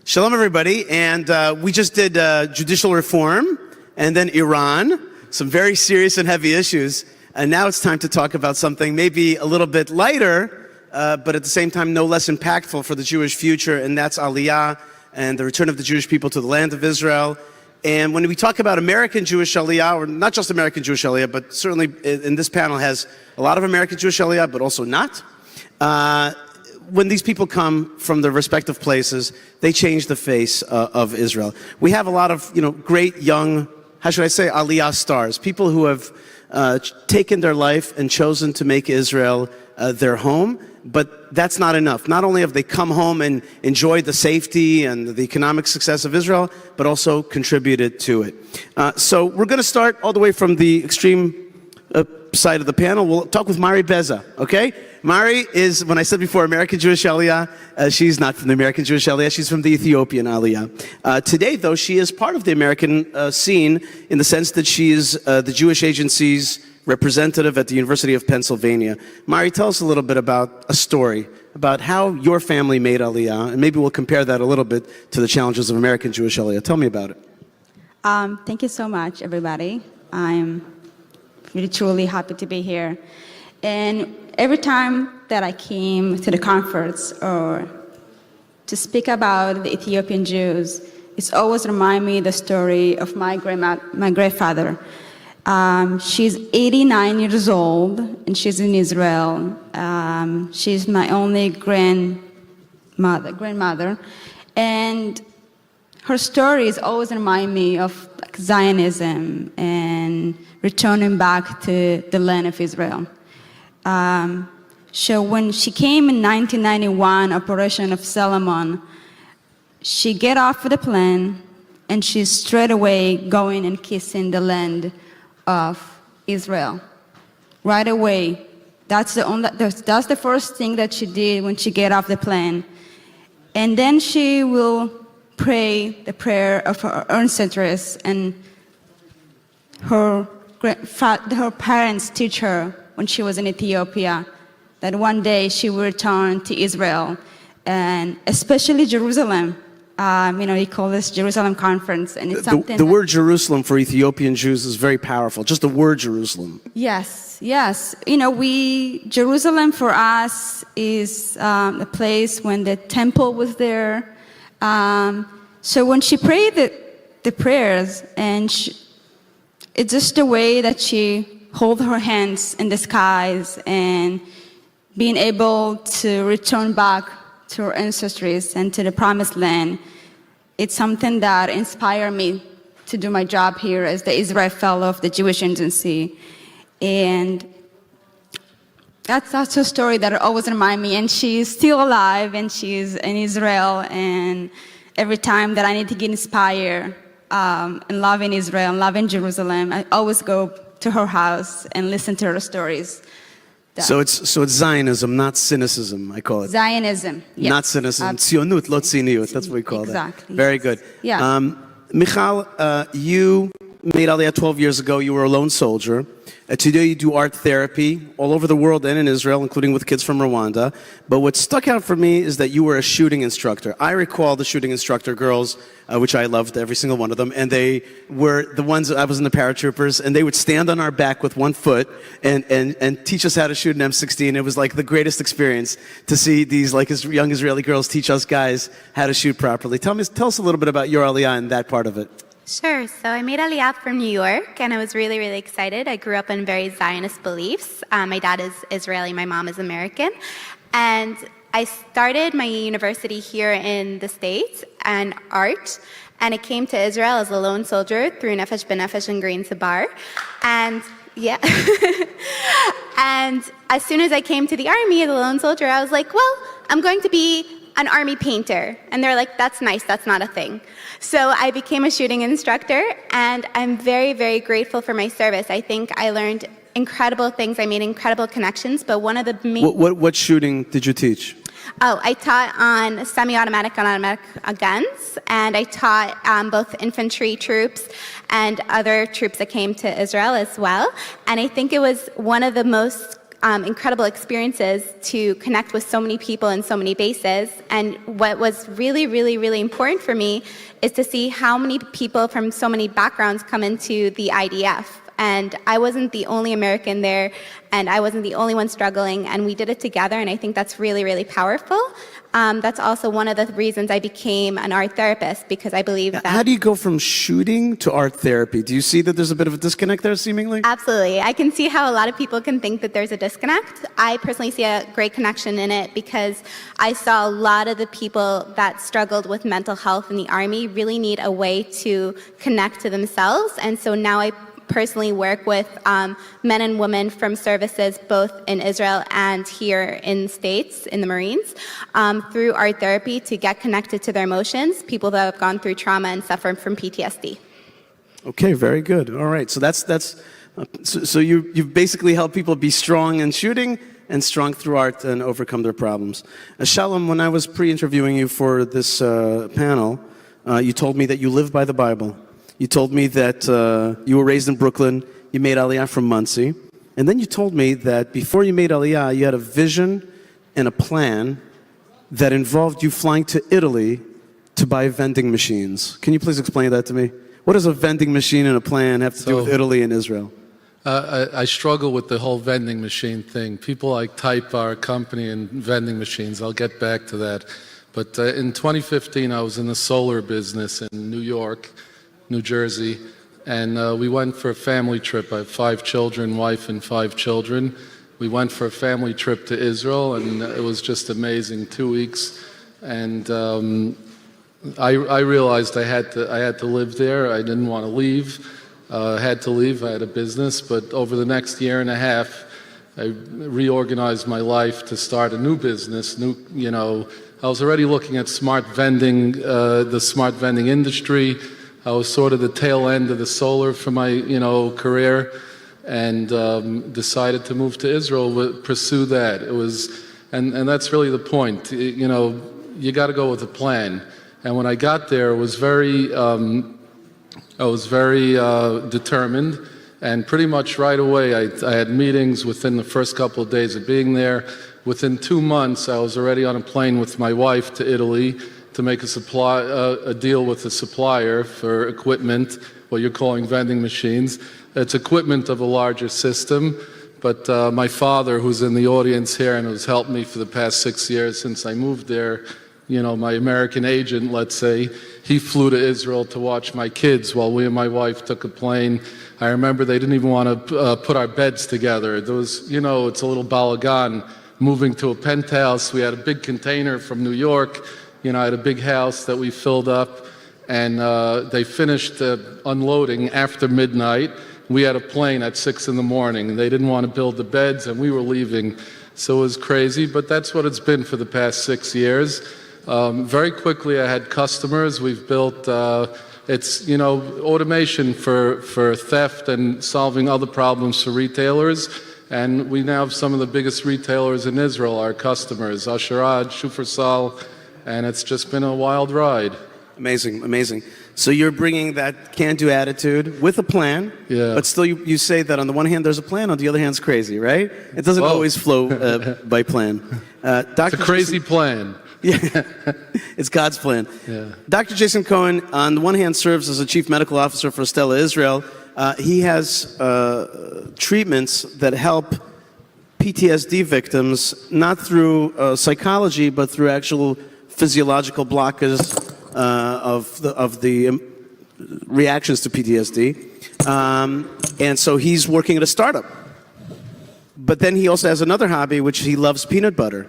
Shalom, everybody. And we just did judicial reform and then Iran, some very serious and heavy issues. And now it's time to talk about something maybe a little bit lighter, but at the same time no less impactful for the Jewish future, and that's Aliyah and the return of the Jewish people to the land of Israel. And when we talk about American Jewish Aliyah, or not just American Jewish Aliyah, but certainly in this panel has a lot of American Jewish Aliyah, but also not. When these people come from their respective places, they change the face of Israel. We have a lot of, great young, how should I say, Aliyah stars, people who have taken their life and chosen to make Israel their home, but that's not enough. Not only have they come home and enjoyed the safety and the economic success of Israel, but also contributed to it. So we're going to start all the way from the extreme side of the panel. We'll talk with Mari Beza, okay? Mari is, when I said before, American Jewish Aliyah, she's not from the American Jewish Aliyah, she's from the Ethiopian Aliyah. Today, though, she is part of the American scene in the sense that she is the Jewish Agency's representative at the University of Pennsylvania. Mari, tell us a little bit about a story, about how your family made Aliyah, and maybe we'll compare that a little bit to the challenges of American Jewish Aliyah. Tell me about it. Thank you so much, everybody. I'm really truly happy to be here. And every time that I came to the conference or to speak about the Ethiopian Jews, it's always remind me the story of my grandfather. She's 89 years old and she's in Israel. She's my only grandmother. And her stories always remind me of Zionism and returning back to the land of Israel. So when she came in 1991, Operation of Solomon, she get off of the plane and she's straight away going and kissing the land of Israel. Right away. That's the first thing that she did when she get off the plane. And then she will pray the prayer of her ancestors, and her parents teach her when she was in Ethiopia that one day she will return to Israel, and especially Jerusalem. You call this Jerusalem Conference, and it's something. The word Jerusalem for Ethiopian Jews is very powerful. Just the word Jerusalem. Yes. Jerusalem for us is a place when the temple was there. So when she prayed the prayers, and it's just the way that she hold her hands in the skies and being able to return back to her ancestors and to the promised land. It's something that inspired me to do my job here as the Israel Fellow of the Jewish Agency. And that's a story that always reminds me. And she's still alive and she's in Israel. And every time that I need to get inspired and loving Israel and loving Jerusalem, I always go to her house and listen to her stories. So it's Zionism, not cynicism, I call it. Zionism, yes. Not cynicism. Tzionut, lo tziniut. That's what we call exactly, that. Very good. Yeah. Michal, you made Aliyah 12 years ago. You were a lone soldier. Today you do art therapy all over the world and in Israel, including with kids from Rwanda. But what stuck out for me is that you were a shooting instructor. I recall the shooting instructor girls, which I loved, every single one of them, and they were the ones, I was in the paratroopers, and they would stand on our back with one foot and teach us how to shoot an M16. It was like the greatest experience to see these young Israeli girls teach us guys how to shoot properly. Tell us a little bit about your Aliyah and that part of it. Sure. So I made Aliyah from New York, and I was really, really excited. I grew up in very Zionist beliefs. My dad is Israeli, my mom is American. And I started my university here in the States and art, and I came to Israel as a lone soldier through Nefesh B'Nefesh and Green Sabar. And yeah. And as soon as I came to the army as a lone soldier, I was like, well, I'm going to be an army painter. And they're like, that's nice, that's not a thing. So I became a shooting instructor, and I'm very, very grateful for my service. I think I learned incredible things. I made incredible connections, but one of the main... What shooting did you teach? Oh, I taught on semi-automatic and automatic guns, and I taught both infantry troops and other troops that came to Israel as well. And I think it was one of the most incredible experiences to connect with so many people in so many bases. And what was really, really, really important for me is to see how many people from so many backgrounds come into the IDF. And I wasn't the only American there, and I wasn't the only one struggling, and we did it together, and I think that's really, really powerful. That's also one of the reasons I became an art therapist, because I believe that... How do you go from shooting to art therapy? Do you see that there's a bit of a disconnect there, seemingly? Absolutely. I can see how a lot of people can think that there's a disconnect. I personally see a great connection in it because I saw a lot of the people that struggled with mental health in the Army really need a way to connect to themselves, and so now I personally work with men and women from services both in Israel and here in the States, in the Marines, through art therapy to get connected to their emotions, people that have gone through trauma and suffer from PTSD. Okay, very good. All right, so you've basically helped people be strong in shooting and strong through art and overcome their problems. Shalom, when I was pre-interviewing you for this panel, you told me that you live by the Bible. You told me that you were raised in Brooklyn, you made Aliyah from Muncie, and then you told me that before you made Aliyah, you had a vision and a plan that involved you flying to Italy to buy vending machines. Can you please explain that to me? What does a vending machine and a plan have to do with Italy and Israel? I struggle with the whole vending machine thing. People like type our company in vending machines. I'll get back to that. But in 2015, I was in the solar business in New York, New Jersey, and we went for a family trip. I have 5 children, wife and 5 children. We went for a family trip to Israel, and it was just amazing, 2 weeks. And I realized I had to live there. I didn't want to leave. I had to leave. I had a business, but over the next year and a half, I reorganized my life to start a new business. I was already looking at smart vending, the smart vending industry. I was sort of the tail end of the solar for my, career, and decided to move to Israel, pursue that. It was, and that's really the point. You got to go with a plan. And when I got there, I was very determined, and pretty much right away, I had meetings within the first couple of days of being there. Within 2 months, I was already on a plane with my wife to Italy to make a deal with a supplier for equipment, what you're calling vending machines. It's equipment of a larger system, but my father, who's in the audience here and who's helped me for the past 6 years since I moved there, my American agent, let's say, he flew to Israel to watch my kids while we and my wife took a plane. I remember they didn't even want to put our beds together. There was, it's a little balagan moving to a penthouse. We had a big container from New York. I had a big house that we filled up, and they finished unloading after midnight. We had a plane at 6 in the morning. They didn't want to build the beds, and we were leaving. So it was crazy, but that's what it's been for the past 6 years. Very quickly, I had customers. We've built, automation for theft and solving other problems for retailers. And we now have some of the biggest retailers in Israel, our customers, Asherad, Shufersal, and it's just been a wild ride. Amazing, amazing. So you're bringing that can-do attitude with a plan, but still you say that on the one hand there's a plan, on the other hand it's crazy, right? It doesn't always flow by plan. It's a crazy plan. Yeah, it's God's plan. Yeah. Dr. Jason Cohen, on the one hand, serves as a chief medical officer for Stella Israel. He has treatments that help PTSD victims, not through psychology, but through actual physiological blockers of the reactions to PTSD. And so he's working at a startup. But then he also has another hobby, which he loves peanut butter.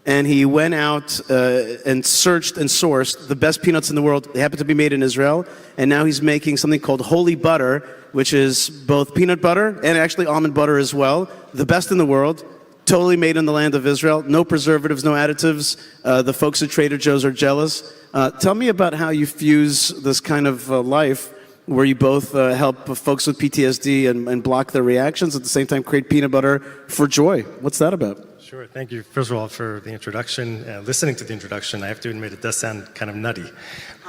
And he went out and searched and sourced the best peanuts in the world. They happen to be made in Israel. And now he's making something called holy butter, which is both peanut butter and actually almond butter as well. The best in the world, totally made in the land of Israel. No preservatives, no additives. The folks at Trader Joe's are jealous. Tell me about how you fuse this kind of life where you both help folks with PTSD and block their reactions, at the same time create peanut butter for joy. What's that about? Sure, thank you, first of all, for the introduction. Listening to the introduction, I have to admit it does sound kind of nutty.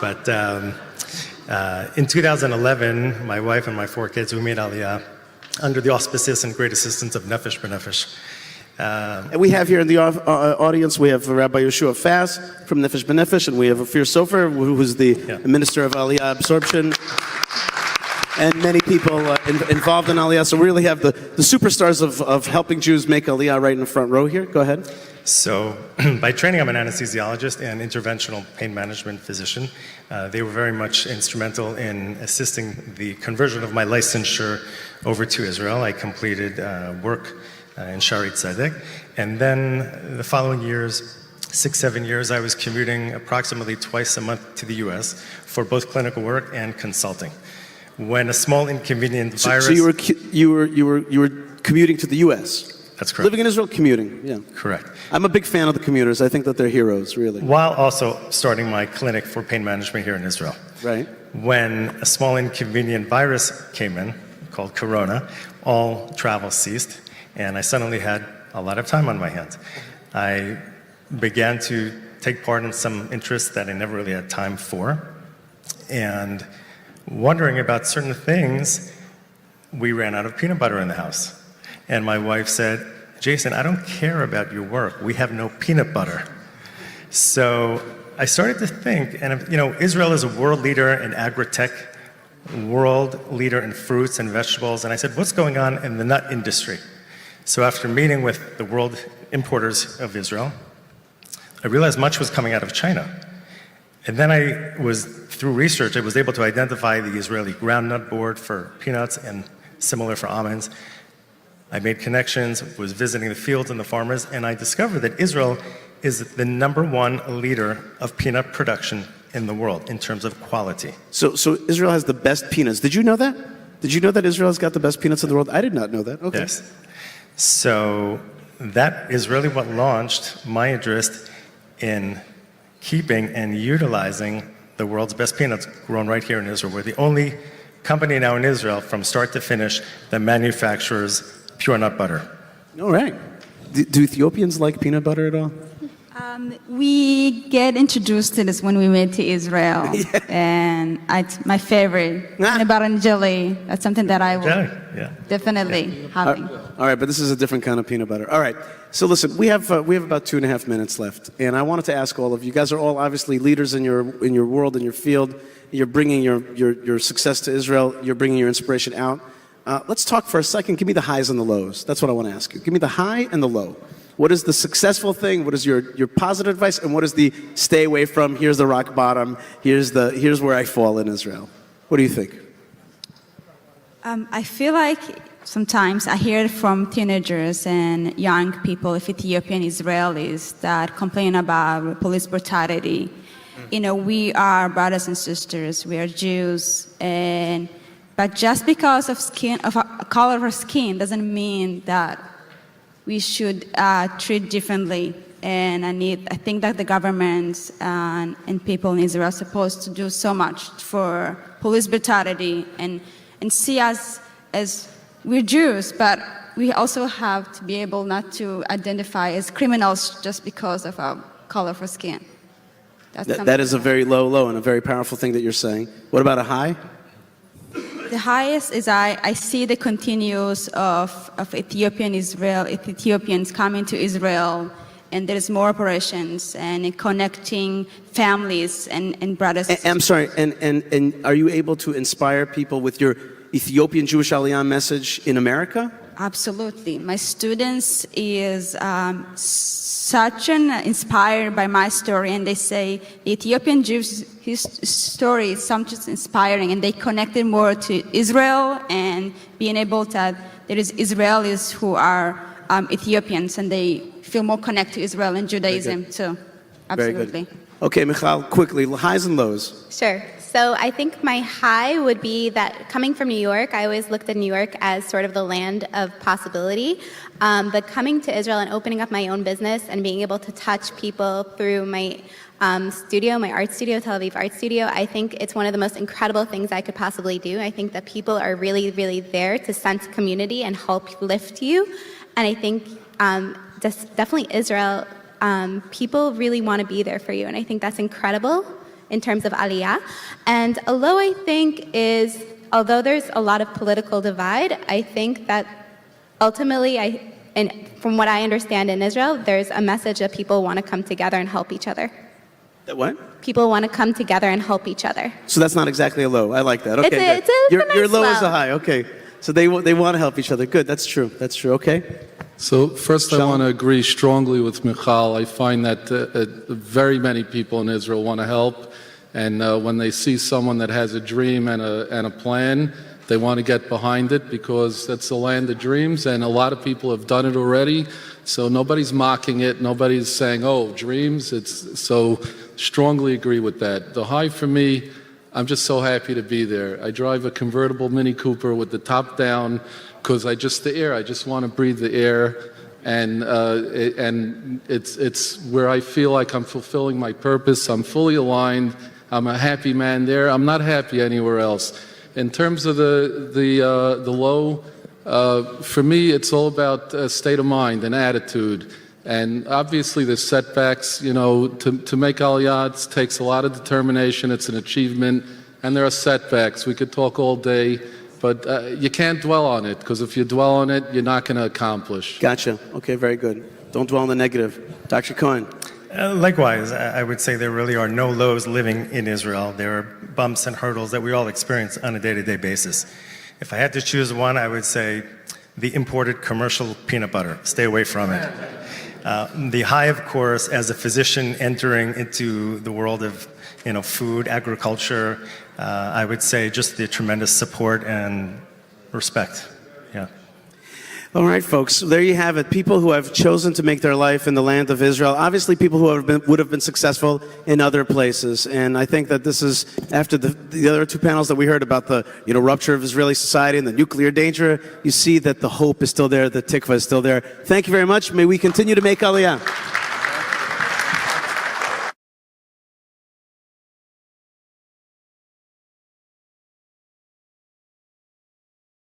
But in 2011, my wife and my 4 kids, we made Aliyah under the auspices and great assistance of Nefesh B'Nefesh. And we have here in the audience, we have Rabbi Yeshua Fass from Nefesh B'Nefesh, and we have Ophir Sofer, who's the Minister of Aliyah Absorption, and many people involved in Aliyah. So we really have the superstars of helping Jews make Aliyah right in the front row here. Go ahead. So, by training, I'm an anesthesiologist and interventional pain management physician. They were very much instrumental in assisting the conversion of my licensure over to Israel. I completed work in Shari Tzedek. And then the following years, 6-7 years, I was commuting approximately twice a month to the US for both clinical work and consulting. When a small inconvenient virus... So you were commuting to the US? That's correct. Living in Israel, commuting, yeah. Correct. I'm a big fan of the commuters. I think that they're heroes, really. While also starting my clinic for pain management here in Israel. Right. When a small inconvenient virus came in, called Corona, all travel ceased, and I suddenly had a lot of time on my hands. I began to take part in some interests that I never really had time for, and wondering about certain things, we ran out of peanut butter in the house. And my wife said, Jason, I don't care about your work. We have no peanut butter. So I started to think, and Israel is a world leader in agri-tech, world leader in fruits and vegetables, and I said, what's going on in the nut industry? So after meeting with the world importers of Israel, I realized much was coming out of China. And then through research, I was able to identify the Israeli groundnut board for peanuts and similar for almonds. I made connections, was visiting the fields and the farmers, and I discovered that Israel is the #1 leader of peanut production in the world in terms of quality. So Israel has the best peanuts. Did you know that? Did you know that Israel has got the best peanuts in the world? I did not know that. Okay. Yes. So that is really what launched my interest in keeping and utilizing the world's best peanuts grown right here in Israel. We're the only company now in Israel from start to finish that manufactures pure nut butter. All right. Do Ethiopians like peanut butter at all? We get introduced to this when we went to Israel, and it's my favorite. Peanut butter and jelly. That's something that I will definitely having. All right, but this is a different kind of peanut butter. All right. So listen, we have about 2.5 minutes left, and I wanted to ask all of you. You guys are all obviously leaders in your world, in your field. You're bringing your success to Israel. You're bringing your inspiration out. Let's talk for a second. Give me the highs and the lows. That's what I want to ask you. Give me the high and the low. What is the successful thing? What is your positive advice? And what is the stay away from? Here's the rock bottom. Here's where I fall in Israel. What do you think? I feel like sometimes I hear it from teenagers and young people, Ethiopian Israelis, that complain about police brutality. We are brothers and sisters. We are Jews, but just because of color of our skin doesn't mean that we should treat differently. And I think that the governments and people in Israel are supposed to do so much for police brutality and see us as we're Jews, but we also have to be able not to identify as criminals just because of our color of our skin. That is a very low and a very powerful thing that you're saying. What about a high? The highest is I see the continuous of Ethiopians coming to Israel, and there's more operations and connecting families and brothers. I'm sorry, and are you able to inspire people with your Ethiopian Jewish Aliyah message in America? Absolutely. My students is inspired by my story, and they say the Ethiopian Jews' his story is something inspiring, and they connected more to Israel and being able that there is Israelis who are Ethiopians, and they feel more connected to Israel and Judaism too. Absolutely. Very good. Okay, Michal, quickly, highs and lows. Sure. So I think my high would be that coming from New York, I always looked at New York as sort of the land of possibility. But coming to Israel and opening up my own business and being able to touch people through my studio, my art studio, Tel Aviv Art Studio, I think it's one of the most incredible things I could possibly do. I think that people are really, really there to sense community and help lift you. And I think definitely Israel, people really want to be there for you. And I think that's incredible in terms of Aliyah. And a low, I think, is, although there's a lot of political divide, I think that ultimately and from what I understand in Israel, there's a message that people want to come together and help each other. That what? People want to come together and help each other. So that's not exactly a low. I like that. Okay, It's a good. Your nice low is low. a high. Okay. So they want to help each other. Good. That's true. That's true. Okay. So first, I Shalom. want to agree strongly with Michal. I find that very many people in Israel want to help, and when they see someone that has a dream and a plan, they want to get behind it because that's the land of dreams, and a lot of people have done it already. So nobody's mocking it. Nobody's saying, "Oh, dreams." It's so strongly agree with that. The high for me, I'm just so happy to be there. I drive a convertible Mini Cooper with the top down because I just want to breathe the air, and it's where I feel like I'm fulfilling my purpose. I'm fully aligned. I'm a happy man there. I'm not happy anywhere else. In terms of the low, for me, it's all about state of mind and attitude. And obviously, there's setbacks. You know, to make Aliyah, it takes a lot of determination. It's an achievement, and there are setbacks. We could talk all day, but you can't dwell on it because if you dwell on it, you're not going to accomplish. Gotcha. Okay. Very good. Don't dwell on the negative. Dr. Cohen. Likewise, I would say there really are no lows living in Israel. There are bumps and hurdles that we all experience on a day-to-day basis. If I had to choose one, I would say the imported commercial peanut butter. Stay away from it. The high, of course, as a physician entering into the world of food, agriculture, I would say just the tremendous support and respect. Yeah. All right, folks. There you have it. People who have chosen to make their life in the land of Israel. Obviously, people who would have been successful in other places. And I think that this is, after the other two panels that we heard about the rupture of Israeli society and the nuclear danger, you see that the hope is still there, the tikva is still there. Thank you very much. May we continue to make Aliyah.